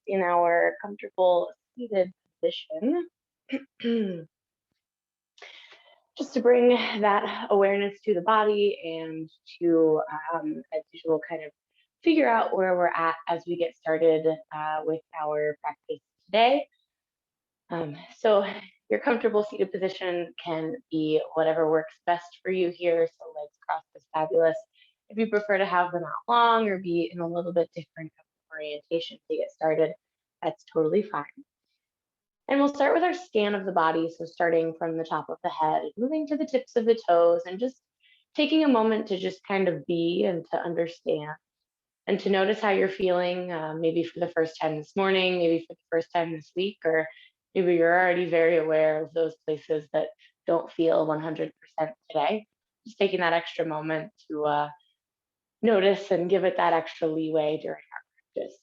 in our comfortable seated position. Just to bring that awareness to the body and to, as usual, kind of figure out where we're at as we get started with our practice today. So your comfortable seated position can be whatever works best for you here. So legs crossed is fabulous. If you prefer to have them out long or be in a little bit different orientation to get started, that's totally fine. And we'll start with our scan of the body. So starting from the top of the head, moving to the tips of the toes, and just taking a moment to just kind of be and to understand and to notice how you're feeling, maybe for the first time this morning, maybe for the first time this week, or maybe you're already very aware of those places that don't feel 100% today. Just taking that extra moment to notice and give it that extra leeway during our practice.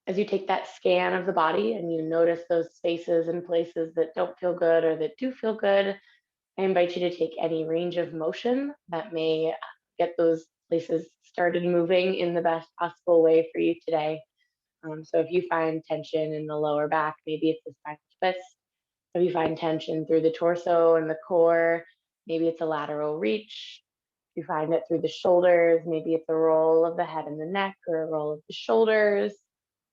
As you take that scan of the body and you notice those spaces and places that don't feel good or that do feel good, I invite you to take any range of motion that may get those places started moving in the best possible way for you today. So if you find tension in the lower back, maybe it's a spinal twist. If you find tension through the torso and the core, maybe it's a lateral reach. If you find it through the shoulders, maybe it's a roll of the head and the neck or a roll of the shoulders.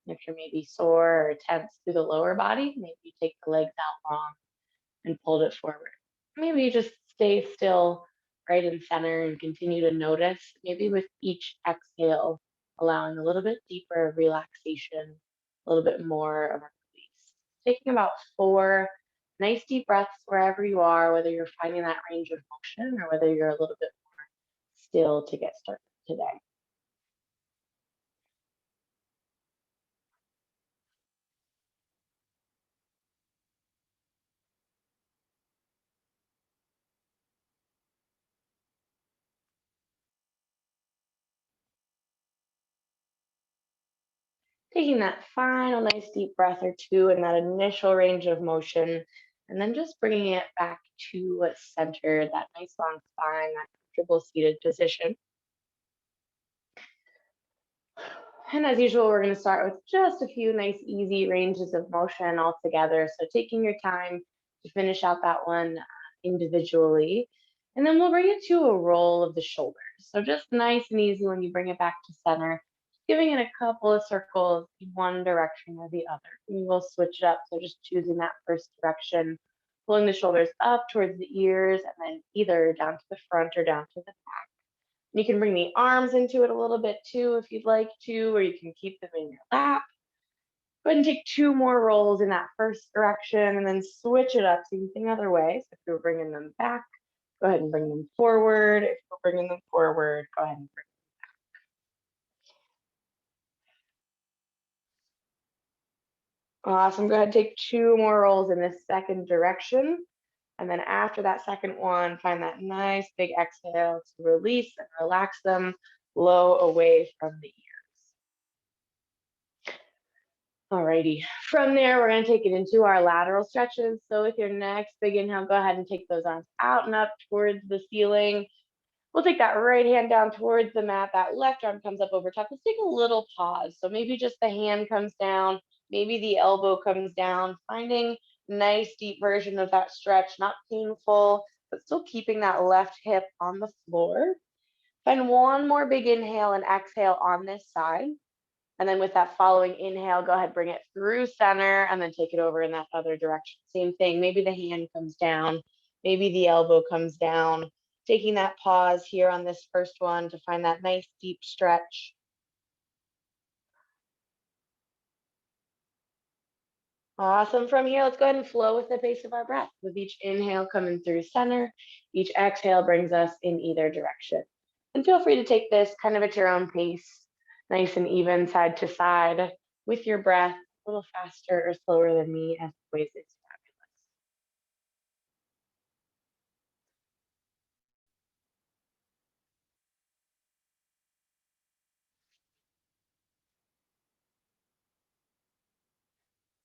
If you're maybe sore or tense through the lower body, maybe you take the legs out long and pulled it forward. Maybe you just stay still right in center and continue to notice, maybe with each exhale, allowing a little bit deeper relaxation, a little bit more of a release. Taking about 4 nice deep breaths wherever you are, whether you're finding that range of motion or whether you're a little bit more still to get started today. Taking that final nice deep breath or two in that initial range of motion, and then just bringing it back to center, that nice long spine, that comfortable seated position. And as usual, we're going to start with just a few nice, easy ranges of motion all together. So taking your time to finish out that one individually. And then we'll bring it to a roll of the shoulders. So just nice and easy when you bring it back to center, giving it a couple of circles in one direction or the other. We will switch it up. So just choosing that first direction, pulling the shoulders up towards the ears, and then either down to the front or down to the back. You can bring the arms into it a little bit too if you'd like to, or you can keep them in your lap. Go ahead and take 2 more rolls in that first direction and then switch it up, same thing other way. So if you're bringing them back, go ahead and bring them forward. If you're bringing them forward, go ahead and bring them back. Awesome, go ahead and take 2 more rolls in this second direction. And then after that second one, find that nice big exhale to release and relax them low away from the ears. Alrighty, from there, we're gonna take it into our lateral stretches. So with your next big inhale, go ahead and take those arms out and up towards the ceiling. We'll take that right hand down towards the mat. That left arm comes up over top. Let's take a little pause. So maybe just the hand comes down, maybe the elbow comes down, finding nice deep version of that stretch, not painful, but still keeping that left hip on the floor. Find one more big inhale and exhale on this side. And then with that following inhale, go ahead, bring it through center and then take it over in that other direction. Same thing, maybe the hand comes down, maybe the elbow comes down. Taking that pause here on this first one to find that nice deep stretch. Awesome. From here, let's go ahead and flow with the pace of our breath. With each inhale coming through center, each exhale brings us in either direction. And feel free to take this kind of at your own pace, nice and even side to side with your breath, a little faster or slower than me, as always is fabulous.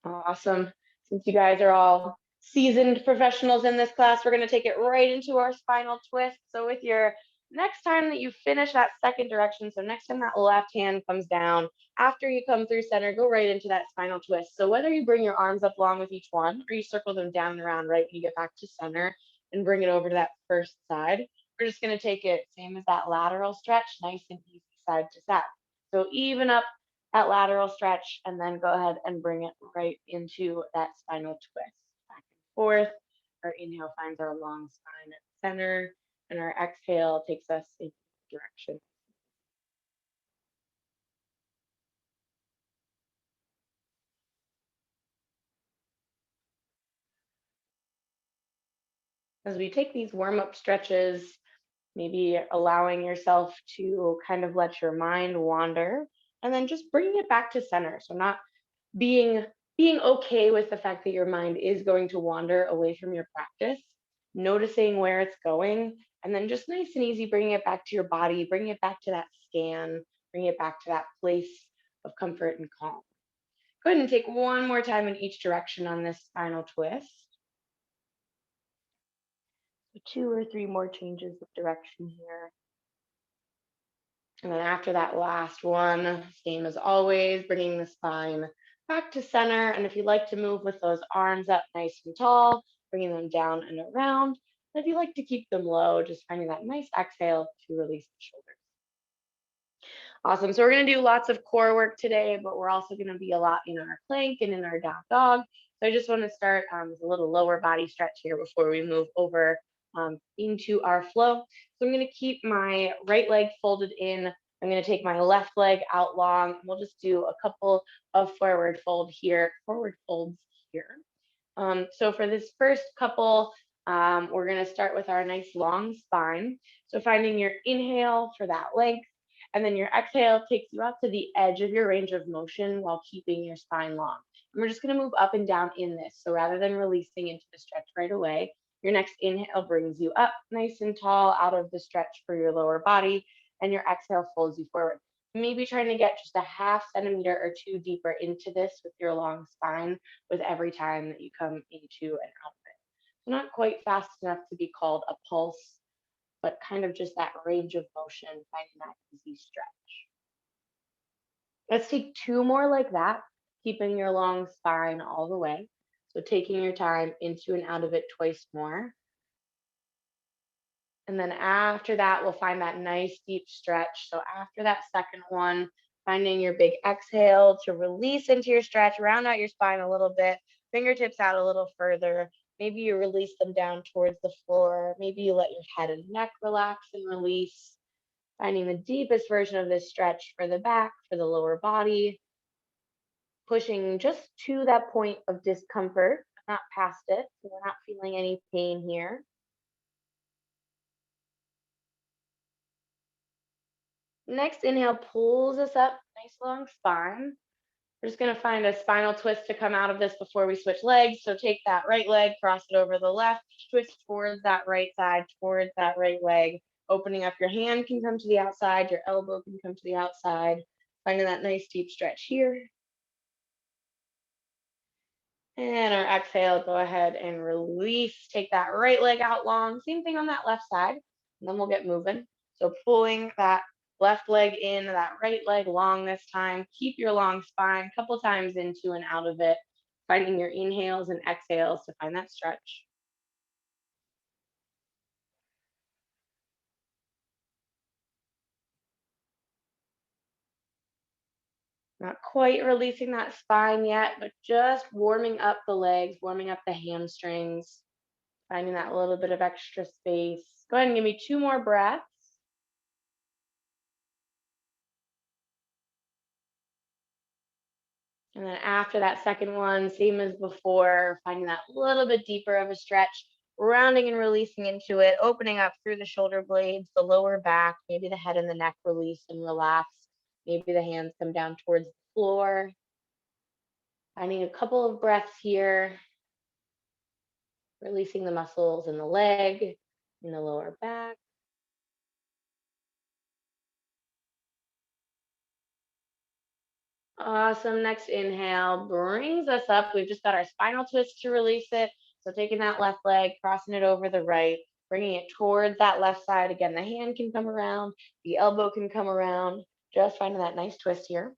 Awesome. Since you guys are all seasoned professionals in this class, we're going to take it right into our spinal twist. So with your Next time that you finish that second direction, so next time that left hand comes down, after you come through center, go right into that spinal twist. So whether you bring your arms up long with each one or you circle them down and around right when you get back to center and bring it over to that first side, we're just going to take it same as that lateral stretch, nice and easy side to side. So even up that lateral stretch and then go ahead and bring it right into that spinal twist. Back and forth. Our inhale finds our long spine at center and our exhale takes us in direction. As we take these warm up stretches, maybe allowing yourself to kind of let your mind wander and then just bringing it back to center. So not being being okay with the fact that your mind is going to wander away from your practice, noticing where it's going, and then just nice and easy bringing it back to your body, bringing it back to that scan, bringing it back to that place of comfort and calm. Go ahead and take one more time in each direction on this spinal twist. So two or three more changes of direction here. And then after that last one, same as always, bringing the spine back to center. And if you like to move with those arms up nice and tall, bringing them down and around. And if you like to keep them low, just finding that nice exhale to release the shoulders. Awesome. So we're going to do lots of core work today, but we're also going to be a lot in our plank and in our down dog. So I just want to start with a little lower body stretch here before we move over into our flow. So I'm going to keep my right leg folded in. I'm going to take my left leg out long. We'll just do a couple of forward folds here. So for this first couple, we're going to start with our nice long spine. So finding your inhale for that length, and then your exhale takes you out to the edge of your range of motion while keeping your spine long. And we're just going to move up and down in this. So rather than releasing into the stretch right away, your next inhale brings you up nice and tall out of the stretch for your lower body, and your exhale folds you forward. Maybe trying to get just a half centimeter or two deeper into this with your long spine with every time that you come into and out of it. So not quite fast enough to be called a pulse, but kind of just that range of motion, finding that easy stretch. Let's take two more like that, keeping your long spine all the way. So taking your time into and out of it twice more. And then after that, we'll find that nice deep stretch. So after that second one, finding your big exhale to release into your stretch, round out your spine a little bit, fingertips out a little further. Maybe you release them down towards the floor. Maybe you let your head and neck relax and release. Finding the deepest version of this stretch for the back, for the lower body, pushing just to that point of discomfort, not past it. So we're not feeling any pain here. Next inhale pulls us up, nice long spine. We're just going to find a spinal twist to come out of this before we switch legs. So take that right leg, cross it over the left, twist towards that right side, towards that right leg. Opening up your hand can come to the outside, your elbow can come to the outside. Finding that nice deep stretch here. And our exhale, go ahead and release. Take that right leg out long. Same thing on that left side. And then we'll get moving. So pulling that left leg in, that right leg long this time. Keep your long spine a couple times into and out of it. Finding your inhales and exhales to find that stretch. Not quite releasing that spine yet, but just warming up the legs, warming up the hamstrings, finding that little bit of extra space. Go ahead and give me two more breaths. And then after that second one, same as before, finding that little bit deeper of a stretch, rounding and releasing into it, opening up through the shoulder blades, the lower back, maybe the head and the neck release and relax. Maybe the hands come down towards the floor. Finding a couple of breaths here, releasing the muscles in the leg, in the lower back. Awesome. Next inhale brings us up. We've just got our spinal twist to release it. So taking that left leg, crossing it over the right, bringing it towards that left side. Again, the hand can come around, the elbow can come around, just finding that nice twist here.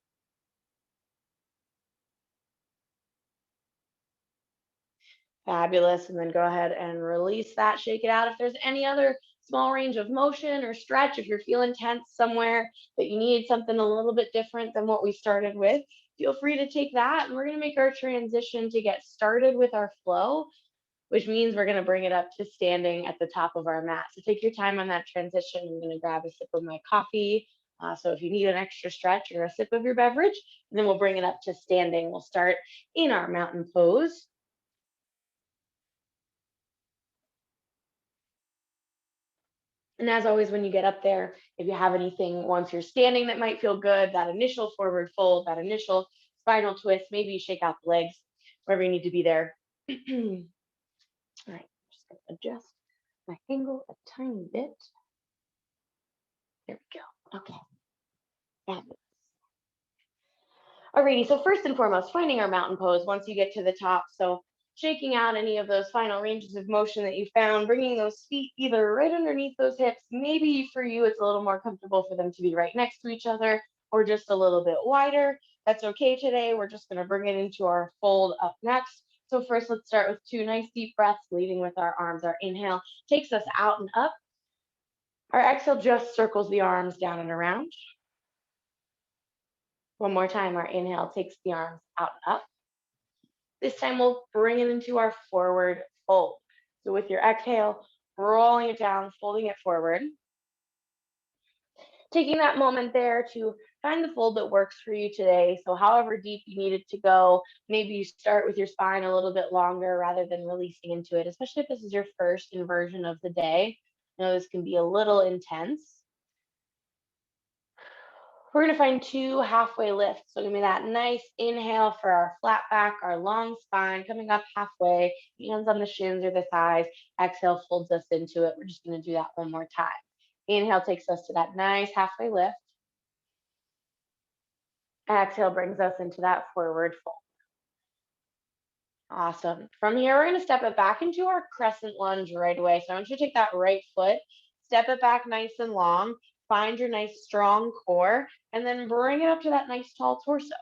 Fabulous. And then go ahead and release that, shake it out. If there's any other small range of motion or stretch, if you're feeling tense somewhere that you need something a little bit different than what we started with, feel free to take that. And we're going to make our transition to get started with our flow, which means we're going to bring it up to standing at the top of our mat. So take your time on that transition. I'm going to grab a sip of my coffee. So if you need an extra stretch or a sip of your beverage, and then we'll bring it up to standing. We'll start in our mountain pose. And as always, when you get up there, if you have anything once you're standing that might feel good, that initial forward fold, that initial spinal twist, maybe you shake out the legs, wherever you need to be there. All right, just gonna adjust my angle a tiny bit. There we go. Okay. Fabulous. Alrighty, so first and foremost, finding our mountain pose once you get to the top. So shaking out any of those final ranges of motion that you found, bringing those feet either right underneath those hips. Maybe for you, it's a little more comfortable for them to be right next to each other or just a little bit wider. That's okay today. We're just gonna bring it into our fold up next. So first, let's start with 2 nice deep breaths, leading with our arms. Our inhale takes us out and up. Our exhale just circles the arms down and around. One more time, our inhale takes the arms out and up. This time we'll bring it into our forward fold. So with your exhale, rolling it down, folding it forward. Taking that moment there to find the fold that works for you today. So however deep you need it to go, maybe you start with your spine a little bit longer rather than releasing into it, especially if this is your first inversion of the day. I know this can be a little intense. We're gonna find 2 halfway lifts. So give me that nice inhale for our flat back, our long spine, coming up halfway, hands on the shins or the thighs. Exhale folds us into it. We're just gonna do that one more time. Inhale takes us to that nice halfway lift. Exhale brings us into that forward fold. Awesome. From here, we're gonna step it back into our crescent lunge right away. So I want you to take that right foot, step it back nice and long, find your nice strong core, and then bring it up to that nice tall torso.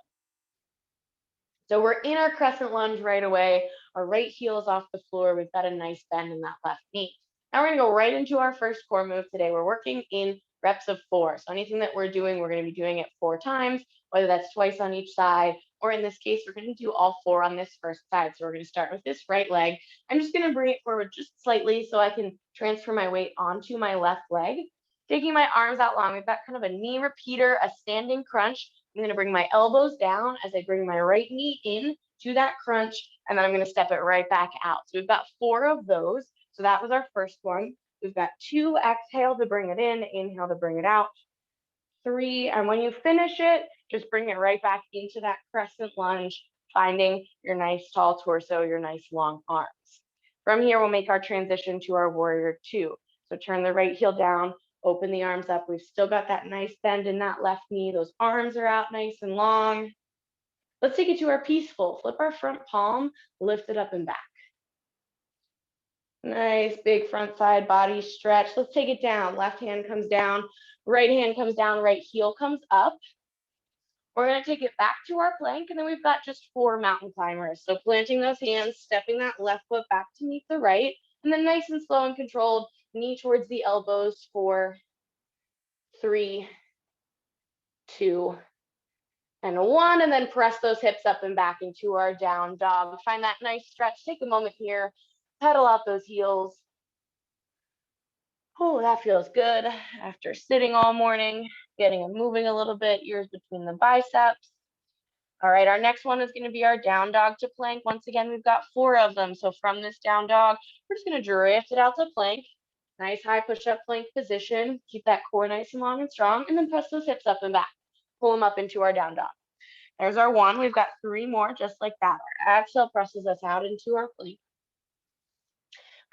So we're in our crescent lunge right away. Our right heel is off the floor. We've got a nice bend in that left knee. Now we're gonna go right into our first core move today. We're working in reps of 4. So anything that we're doing, we're gonna be doing it 4 times, whether that's twice on each side, or in this case, we're gonna do all 4 on this first side. So we're gonna start with this right leg. I'm just gonna bring it forward just slightly so I can transfer my weight onto my left leg. Taking my arms out long, we've got kind of a knee repeater, a standing crunch. I'm gonna bring my elbows down as I bring my right knee in to that crunch, and then I'm gonna step it right back out. So we've got 4 of those. So that was our first one. We've got 2, exhale to bring it in, inhale to bring it out. 3, and when you finish it, just bring it right back into that crescent lunge, finding your nice tall torso, your nice long arms. From here, we'll make our transition to our warrior 2. So turn the right heel down, open the arms up. We've still got that nice bend in that left knee. Those arms are out nice and long. Let's take it to our peaceful. Flip our front palm, lift it up and back. Nice big front side body stretch. Let's take it down. Left hand comes down, right hand comes down, right heel comes up. We're gonna take it back to our plank, and then we've got just 4 mountain climbers. So planting those hands, stepping that left foot back to meet the right, and then nice and slow and controlled, knee towards the elbows for 3, 2, and 1, and then press those hips up and back into our down dog. Find that nice stretch. Take a moment here, pedal out those heels. Oh, that feels good after sitting all morning, getting them moving a little bit, ears between the biceps. All right, our next one is going to be our down dog to plank. Once again, we've got 4 of them. So from this down dog, we're just going to drift it out to plank. Nice high push-up plank position. Keep that core nice and long and strong, and then press those hips up and back. Pull them up into our down dog. There's our 1. We've got 3 more just like that. Our exhale presses us out into our plank.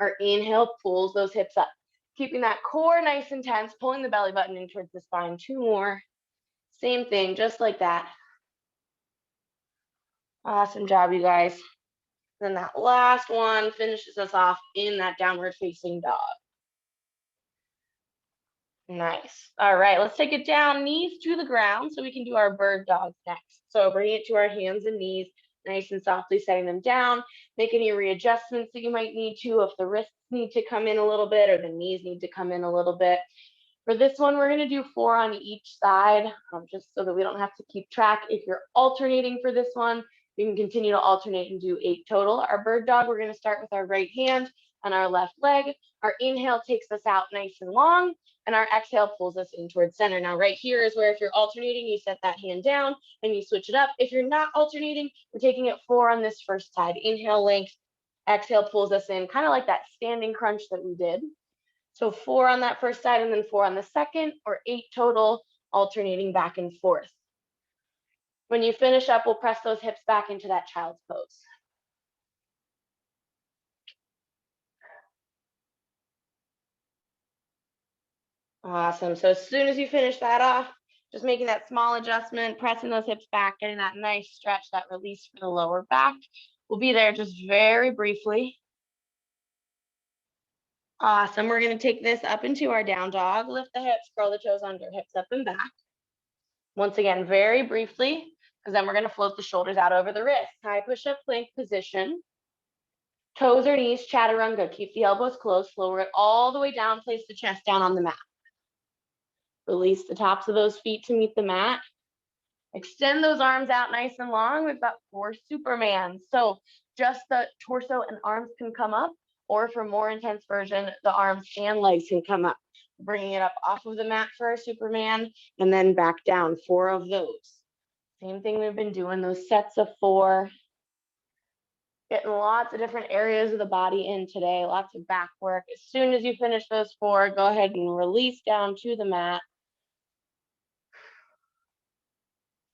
Our inhale pulls those hips up. Keeping that core nice and tense, pulling the belly button in towards the spine. 2 more. Same thing, just like that. Awesome job, you guys. Then that last one finishes us off in that downward facing dog. Nice. All right, let's take it down, knees to the ground, so we can do our bird dogs next. So bring it to our hands and knees, nice and softly setting them down. Make any readjustments that you might need to, if the wrists need to come in a little bit or the knees need to come in a little bit. For this one, we're going to do 4 on each side, just so that we don't have to keep track. If you're alternating for this one, you can continue to alternate and do 8 total. Our bird dog, we're going to start with our right hand on our left leg. Our inhale takes us out nice and long, and our exhale pulls us in towards center. Now, right here is where if you're alternating, you set that hand down and you switch it up. If you're not alternating, we're taking it 4 on this first side. Inhale, length, exhale pulls us in, kind of like that standing crunch that we did. So 4 on that first side and then 4 on the second, or 8 total, alternating back and forth. When you finish up, we'll press those hips back into that child's pose. Awesome. So as soon as you finish that off, just making that small adjustment, pressing those hips back, getting that nice stretch, that release for the lower back. We'll be there just very briefly. Awesome. We're going to take this up into our down dog. Lift the hips, curl the toes under, hips up and back. Once again, very briefly, because then we're going to float the shoulders out over the wrists. High push-up plank position. Toes or knees, chaturanga. Keep the elbows close. Lower it all the way down. Place the chest down on the mat. Release the tops of those feet to meet the mat. Extend those arms out nice and long. We've got 4 Supermans. So just the torso and arms can come up, or for more intense version, the arms and legs can come up. Bringing it up off of the mat for our Superman, and then back down, 4 of those. Same thing we've been doing, those sets of 4. Getting lots of different areas of the body in today, lots of back work. As soon as you finish those 4, go ahead and release down to the mat.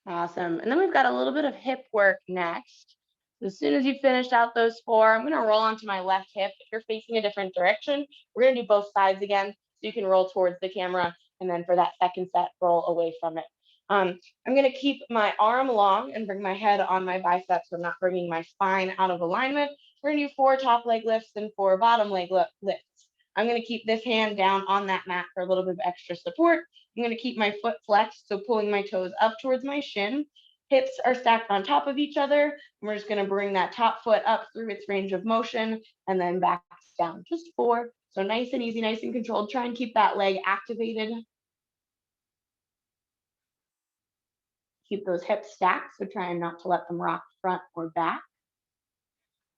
Awesome. And then we've got a little bit of hip work next. As soon as you finished out those 4, I'm going to roll onto my left hip. If you're facing a different direction, we're going to do both sides again, so you can roll towards the camera, and then for that second set, roll away from it. I'm going to keep my arm long and bring my head on my biceps. So I'm not bringing my spine out of alignment. We're going to do 4 top leg lifts and 4 bottom leg lifts. I'm going to keep this hand down on that mat for a little bit of extra support. I'm going to keep my foot flexed, so pulling my toes up towards my shin. Hips are stacked on top of each other. And we're just going to bring that top foot up through its range of motion and then back down. Just 4. So nice and easy, nice and controlled. Try and keep that leg activated. Keep those hips stacked, so try not to let them rock front or back.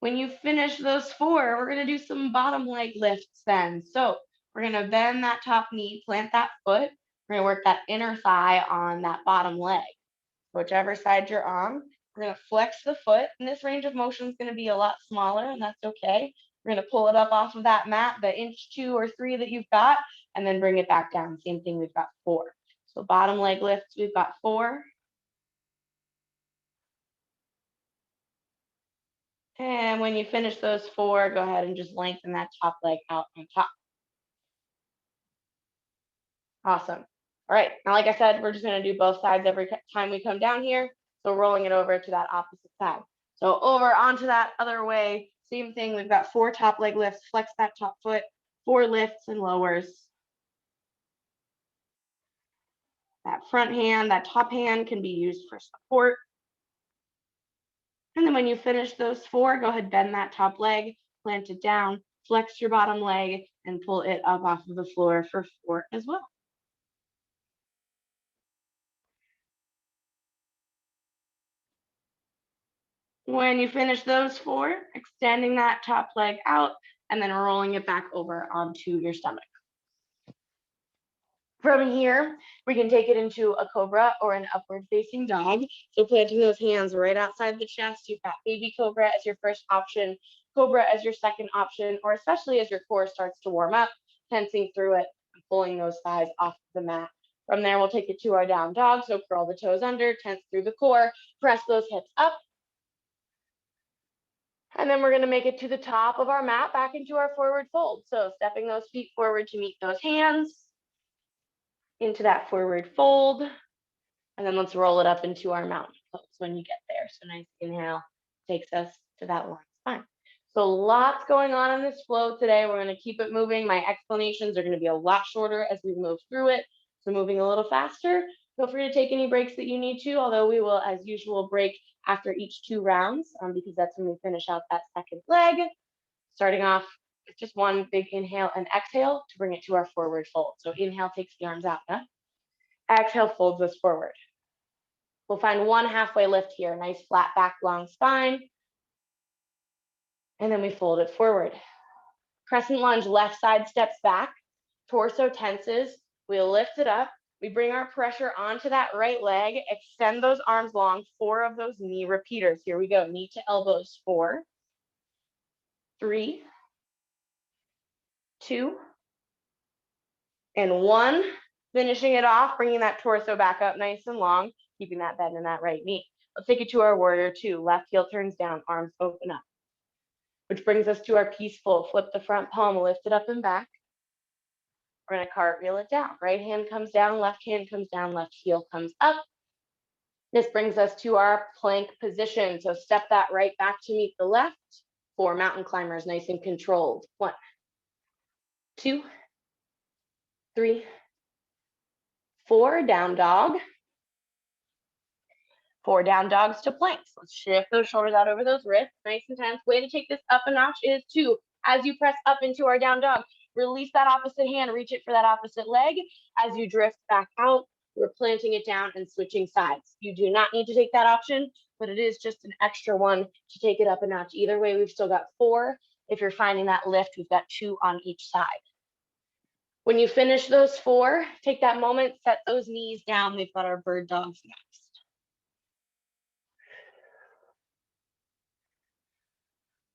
When you finish those 4, we're going to do some bottom leg lifts then. So we're going to bend that top knee, plant that foot. We're going to work that inner thigh on that bottom leg. Whichever side you're on, we're going to flex the foot, and this range of motion is going to be a lot smaller, and that's okay. We're going to pull it up off of that mat, the inch, 2, or 3 that you've got, and then bring it back down. Same thing, we've got 4. So bottom leg lifts, we've got 4. And when you finish those 4, go ahead and just lengthen that top leg out on top. Awesome. All right, now like I said, we're just going to do both sides every time we come down here. So rolling it over to that opposite side. So over onto that other way, same thing. We've got 4 top leg lifts, flex that top foot, 4 lifts and lowers. That front hand, that top hand can be used for support. And then when you finish those 4, go ahead, bend that top leg, plant it down, flex your bottom leg, and pull it up off of the floor for 4 as well. When you finish those 4, extending that top leg out and then rolling it back over onto your stomach. From here, we can take it into a Cobra or an upward facing dog. So planting those hands right outside the chest, you've got baby Cobra as your first option, Cobra as your second option, or especially as your core starts to warm up, tensing through it and pulling those thighs off the mat. From there, we'll take it to our down dog. So curl the toes under, tense through the core, press those hips up. And then we're going to make it to the top of our mat, back into our forward fold. So stepping those feet forward to meet those hands, into that forward fold. And then let's roll it up into our mountain pose when you get there. So nice inhale takes us to that long spine. So lots going on in this flow today. We're going to keep it moving. My explanations are going to be a lot shorter as we move through it. So moving a little faster. Feel free to take any breaks that you need to, although we will, as usual, break after each 2 rounds because that's when we finish out that second leg. Starting off with just one big inhale and exhale to bring it to our forward fold. So inhale takes the arms out. Huh? Exhale folds us forward. We'll find one halfway lift here. Nice flat back, long spine. And then we fold it forward. Crescent lunge, left side steps back, torso tenses. We lift it up. We bring our pressure onto that right leg, extend those arms long, 4 of those knee repeaters. Here we go, knee to elbows, 4, 3, 2, and 1. Finishing it off, bringing that torso back up nice and long, keeping that bend in that right knee. Let's take it to our warrior 2. Left heel turns down, arms open up. Which brings us to our peaceful. Flip the front palm, lift it up and back. We're going to cartwheel it down. Right hand comes down, left hand comes down, left heel comes up. This brings us to our plank position. So step that right back to meet the left. 4 mountain climbers, nice and controlled. 1, 2, 3, 4, down dog. 4 down dogs to planks. Let's shift those shoulders out over those wrists. Nice and tense. Way to take this up a notch is 2. As you press up into our down dog, release that opposite hand, reach it for that opposite leg. As you drift back out, we're planting it down and switching sides. You do not need to take that option, but it is just an extra one to take it up a notch. Either way, we've still got 4. If you're finding that lift, we've got 2 on each side. When you finish those 4, take that moment, set those knees down. We've got our bird dogs next.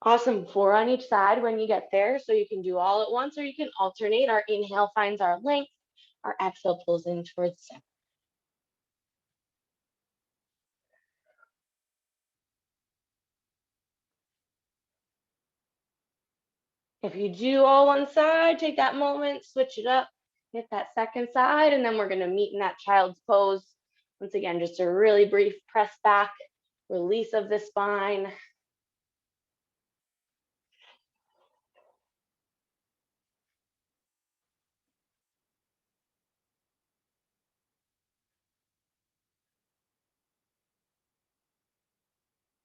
Awesome. 4 on each side when you get there. So you can do all at once or you can alternate. Our inhale finds our length. Our exhale pulls in towards the center. If you do all one side, take that moment, switch it up, hit that second side, and then we're going to meet in that child's pose. Once again, just a really brief press back, release of the spine.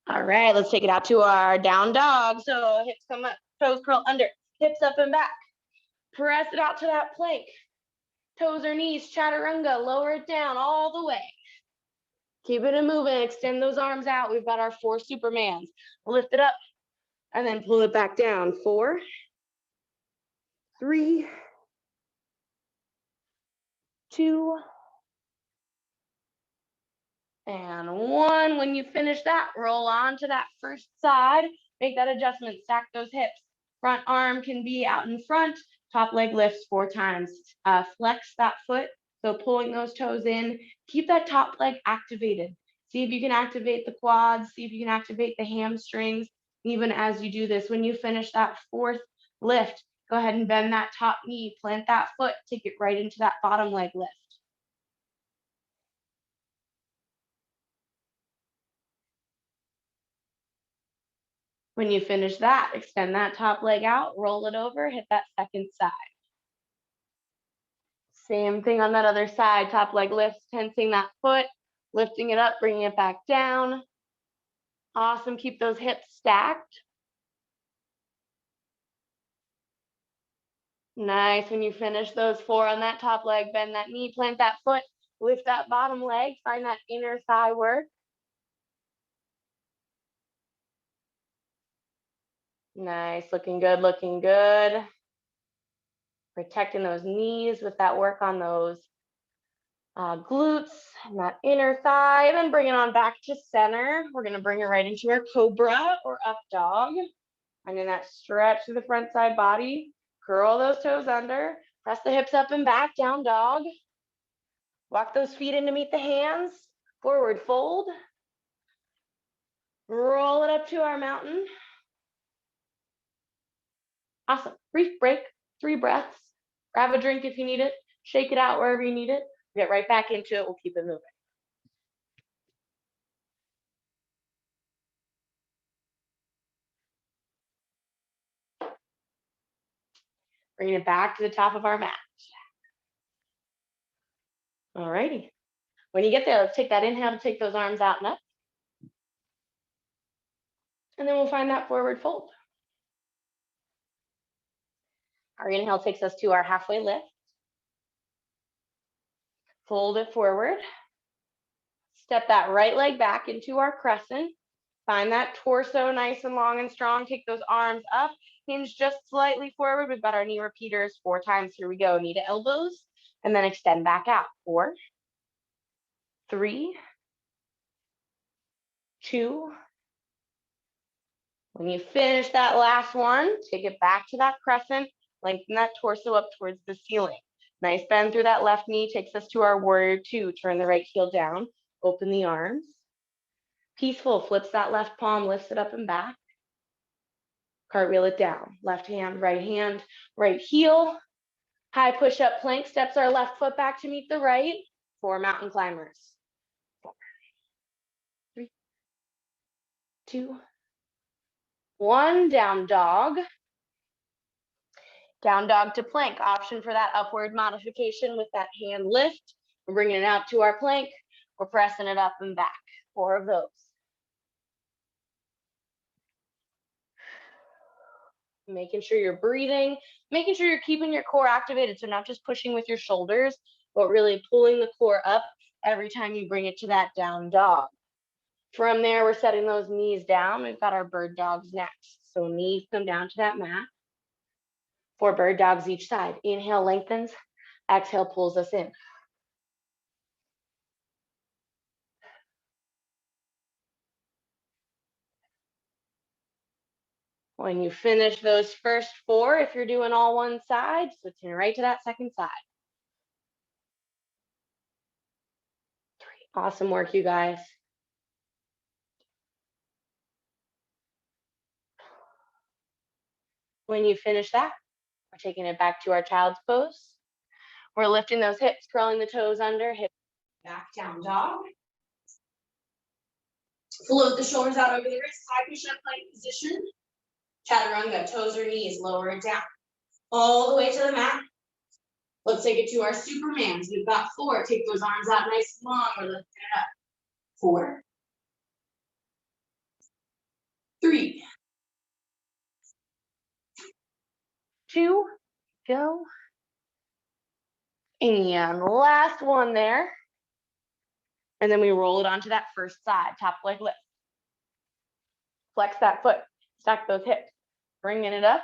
All right, let's take it out to our down dog. So hips come up, toes curl under, hips up and back. Press it out to that plank. Toes or knees, chaturanga, lower it down all the way. Keep it moving, extend those arms out. We've got our 4 Supermans. Lift it up and then pull it back down. 4, 3, 2, and 1. When you finish that, roll on to that first side. Make that adjustment, stack those hips. Front arm can be out in front. Top leg lifts 4 times. Flex that foot. So pulling those toes in. Keep that top leg activated. See if you can activate the quads. See if you can activate the hamstrings. Even as you do this, when you finish that 4th lift, go ahead and bend that top knee. Plant that foot. Take it right into that bottom leg lift. When you finish that, extend that top leg out, roll it over, hit that second side. Same thing on that other side, top leg lifts, tensing that foot, lifting it up, bringing it back down. Awesome, keep those hips stacked. Nice, when you finish those 4 on that top leg, bend that knee, plant that foot, lift that bottom leg, find that inner thigh work. Nice, looking good, looking good. Protecting those knees with that work on those glutes and that inner thigh, and then bring it on back to center. We're going to bring it right into our Cobra or up dog. And in that stretch to the front side body, curl those toes under, press the hips up and back, down dog. Walk those feet in to meet the hands, forward fold. Roll it up to our mountain. Awesome. Brief break, 3 breaths. Grab a drink if you need it. Shake it out wherever you need it. Get right back into it. We'll keep it moving. Bringing it back to the top of our mat. All righty. When you get there, let's take that inhale to take those arms out and up. And then we'll find that forward fold. Our inhale takes us to our halfway lift. Fold it forward. Step that right leg back into our crescent. Find that torso nice and long and strong. Take those arms up. Hinge just slightly forward. We've got our knee repeaters 4 times. Here we go. Knee to elbows. And then extend back out. 4, 3, 2. When you finish that last one, take it back to that crescent. Lengthen that torso up towards the ceiling. Nice bend through that left knee. Takes us to our warrior 2. Turn the right heel down. Open the arms. Peaceful. Flips that left palm. Lifts it up and back. Cartwheel it down. Left hand, right heel. High push-up plank. Steps our left foot back to meet the right. 4 mountain climbers. 4, 3, 2, 1. Down dog. Down dog to plank. Option for that upward modification with that hand lift. We're bringing it out to our plank. We're pressing it up and back. 4 of those. Making sure you're breathing, making sure you're keeping your core activated. So not just pushing with your shoulders, but really pulling the core up every time you bring it to that down dog. From there, we're setting those knees down. We've got our bird dogs next. So knees come down to that mat. 4 bird dogs each side. Inhale, lengthens. Exhale, pulls us in. When you finish those first 4, if you're doing all one side, switching right to that second side. 3. Awesome work, you guys. When you finish that, we're taking it back to our child's pose. We're lifting those hips, curling the toes under, hip back, down dog. Float the shoulders out over the wrists, high push-up plank position. Chaturanga, toes or knees, lower it down. All the way to the mat. Let's take it to our Supermans. We've got 4. Take those arms out nice and long. We're lifting it up. 4, 3, 2, go. And last one there. And then we roll it onto that first side, top leg lift. Flex that foot, stack those hips, bringing it up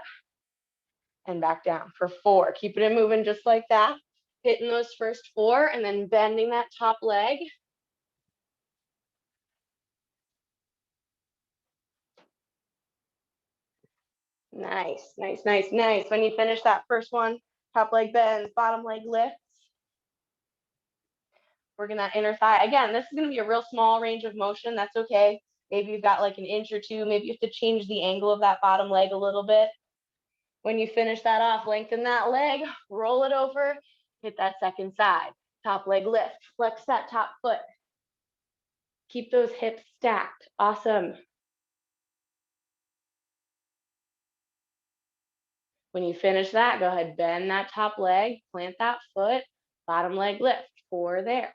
and back down for 4. Keeping it moving just like that. Hitting those first 4 and then bending that top leg. Nice, nice, nice, nice. When you finish that first one, top leg bends, bottom leg lifts. Working that inner thigh. Again, this is going to be a real small range of motion. That's okay. Maybe you've got like an inch or 2. Maybe you have to change the angle of that bottom leg a little bit. When you finish that off, lengthen that leg, roll it over, hit that second side. Top leg lift, flex that top foot. Keep those hips stacked. Awesome. When you finish that, go ahead, bend that top leg, plant that foot, bottom leg lift. 4 there.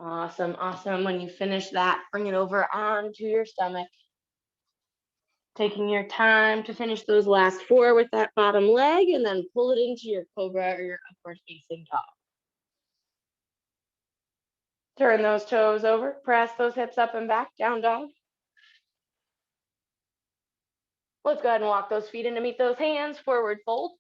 Awesome, awesome. When you finish that, bring it over onto your stomach. Taking your time to finish those last 4 with that bottom leg and then pull it into your Cobra or your upward facing dog. Turn those toes over, press those hips up and back, down dog. Let's go ahead and walk those feet in to meet those hands, forward fold.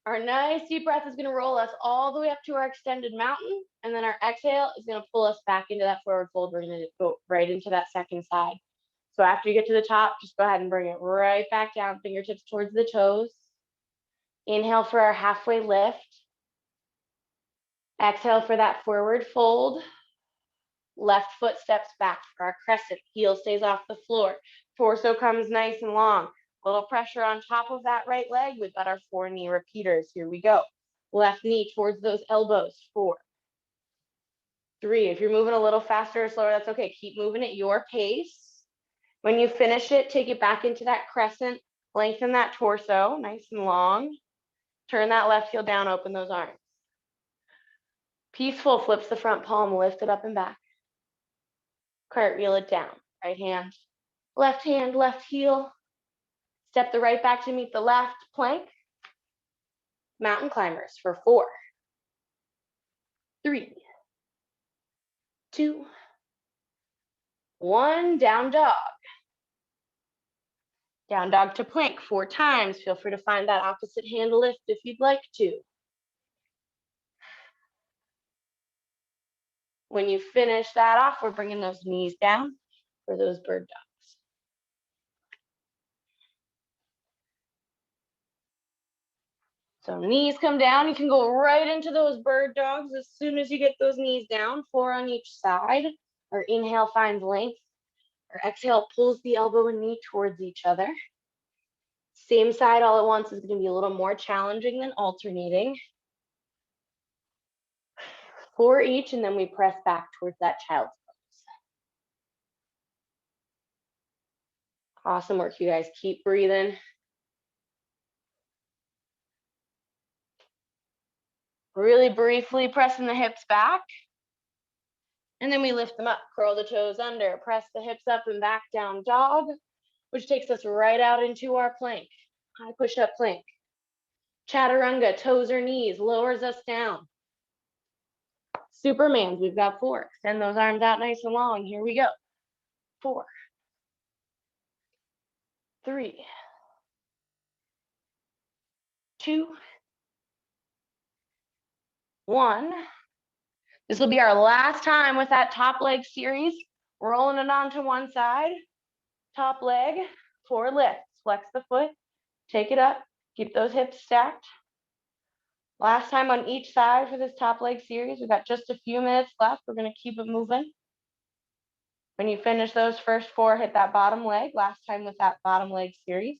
Our nice deep breath is going to roll us all the way up to our extended mountain, and then our exhale is going to pull us back into that forward fold. We're going to go right into that second side. So after you get to the top, just go ahead and bring it right back down, fingertips towards the toes. Inhale for our halfway lift. Exhale for that forward fold. Left foot steps back for our crescent. Heel stays off the floor. Torso comes nice and long. A little pressure on top of that right leg. We've got our 4 knee repeaters. Here we go. Left knee towards those elbows. 4, 3. If you're moving a little faster or slower, that's okay. Keep moving at your pace. When you finish it, take it back into that crescent. Lengthen that torso, nice and long. Turn that left heel down, open those arms. Peaceful, flips the front palm, lift it up and back. Cartwheel it down. Right hand, left heel. Step the right back to meet the left, plank. Mountain climbers for 4, 3, 2, 1, down dog. Down dog to plank 4 times. Feel free to find that opposite hand lift if you'd like to. When you finish that off, we're bringing those knees down for those bird dogs. So knees come down. You can go right into those bird dogs as soon as you get those knees down, 4 on each side. Our inhale finds length. Our exhale pulls the elbow and knee towards each other. Same side all at once is going to be a little more challenging than alternating. 4 each, and then we press back towards that child's pose. Awesome work, you guys. Keep breathing. Really briefly pressing the hips back. And then we lift them up, curl the toes under, press the hips up and back, down dog, which takes us right out into our plank. High push-up plank. Chaturanga, toes or knees, lowers us down. Supermans, we've got 4. Extend those arms out nice and long. Here we go. 4, 3, 2, 1. This will be our last time with that top leg series. Rolling it onto one side. Top leg, 4 lifts. Flex the foot, take it up, keep those hips stacked. Last time on each side for this top leg series. We've got just a few minutes left. We're going to keep it moving. When you finish those first 4, hit that bottom leg. Last time with that bottom leg series.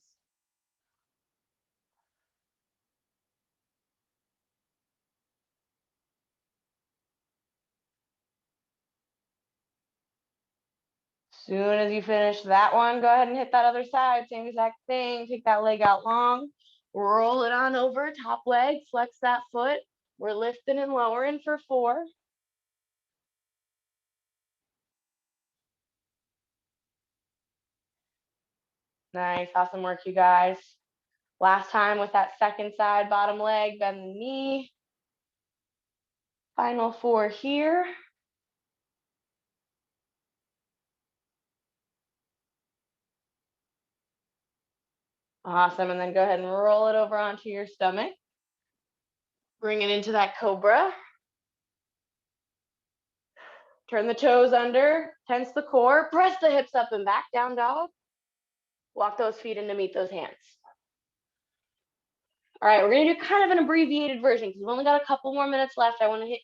Soon as you finish that one, go ahead and hit that other side. Same exact thing. Take that leg out long. Roll it on over. Top leg. Flex that foot. We're lifting and lowering for 4. Nice. Awesome work, you guys. Last time with that second side, bottom leg, bend the knee. Final 4 here. Awesome. And then go ahead and roll it over onto your stomach. Bring it into that Cobra. Turn the toes under, tense the core, press the hips up and back, down dog. Walk those feet in to meet those hands. All right, we're gonna do kind of an abbreviated version because we've only got a couple more minutes left. I wanna hit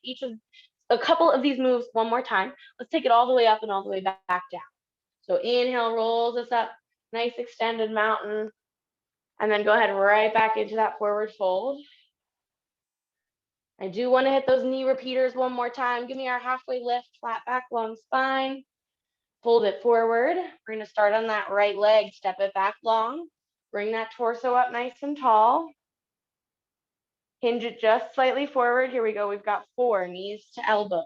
a couple of these moves one more time. Let's take it all the way up and all the way back down. So inhale, rolls us up, nice extended mountain. And then go ahead right back into that forward fold. I do want to hit those knee repeaters one more time. Give me our halfway lift, flat back, long spine. Fold it forward. We're going to start on that right leg. Step it back long. Bring that torso up nice and tall. Hinge it just slightly forward. Here we go. We've got 4 knees to elbows.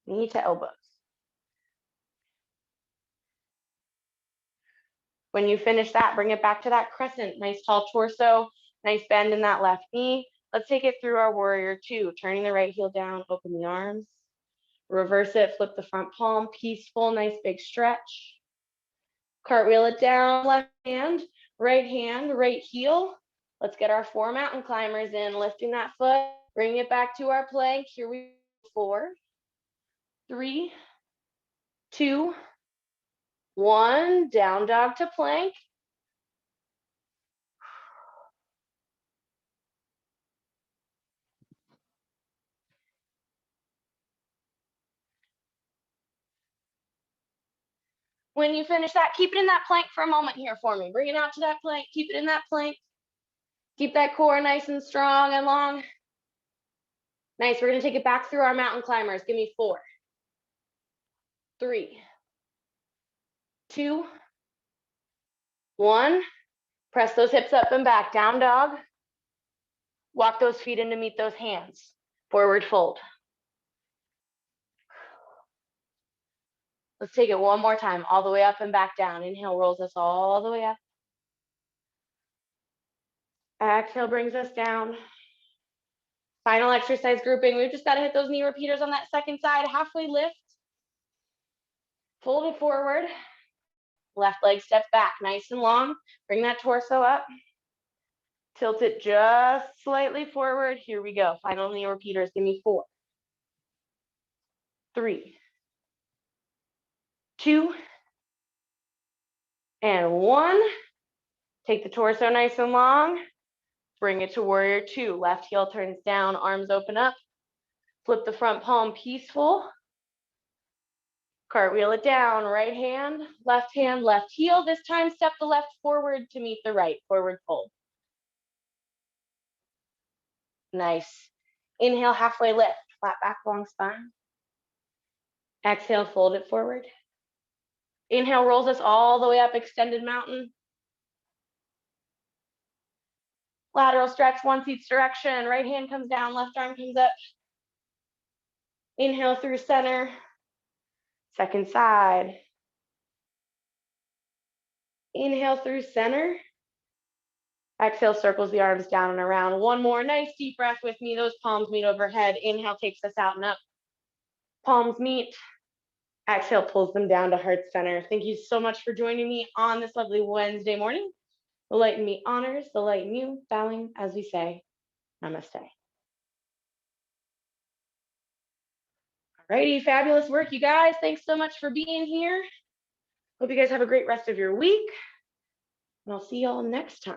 Knee to elbows. When you finish that, bring it back to that crescent. Nice tall torso. Nice bend in that left knee. Let's take it through our warrior 2. Turning the right heel down, open the arms. Reverse it, flip the front palm. Peaceful, nice big stretch. Cartwheel it down, left hand, right heel. Let's get our 4 mountain climbers in, lifting that foot. Bring it back to our plank. Here we go. 4, 3, 2, 1. Down dog to plank. When you finish that, keep it in that plank for a moment here for me. Bring it out to that plank. Keep it in that plank. Keep that core nice and strong and long. Nice. We're going to take it back through our mountain climbers. Give me 4, 3, 2, 1. Press those hips up and back, down dog. Walk those feet in to meet those hands. Forward fold. Let's take it one more time, all the way up and back down. Inhale rolls us all the way up. Exhale brings us down. Final exercise grouping. We've just got to hit those knee repeaters on that second side. Halfway lift. Fold it forward. Left leg steps back, nice and long. Bring that torso up. Tilt it just slightly forward. Here we go. Final knee repeaters. Give me 4, 3, 2, and 1. Take the torso nice and long. Bring it to warrior 2. Left heel turns down, arms open up. Flip the front palm peaceful. Cartwheel it down, right hand, left heel. This time, step the left forward to meet the right, forward fold. Nice. Inhale, halfway lift, flat back, long spine. Exhale, fold it forward. Inhale, rolls us all the way up, extended mountain. Lateral stretch, once each direction. Right hand comes down, left arm comes up. Inhale through center. Second side. Inhale through center. Exhale circles the arms down and around. One more nice deep breath with me. Those palms meet overhead. Inhale takes us out and up. Palms meet. Exhale pulls them down to heart center. Thank you so much for joining me on this lovely Wednesday morning. The light in me honors the light in you, bowing as we say, namaste. Alrighty, fabulous work, you guys. Thanks so much for being here. Hope you guys have a great rest of your week. And I'll see y'all next time.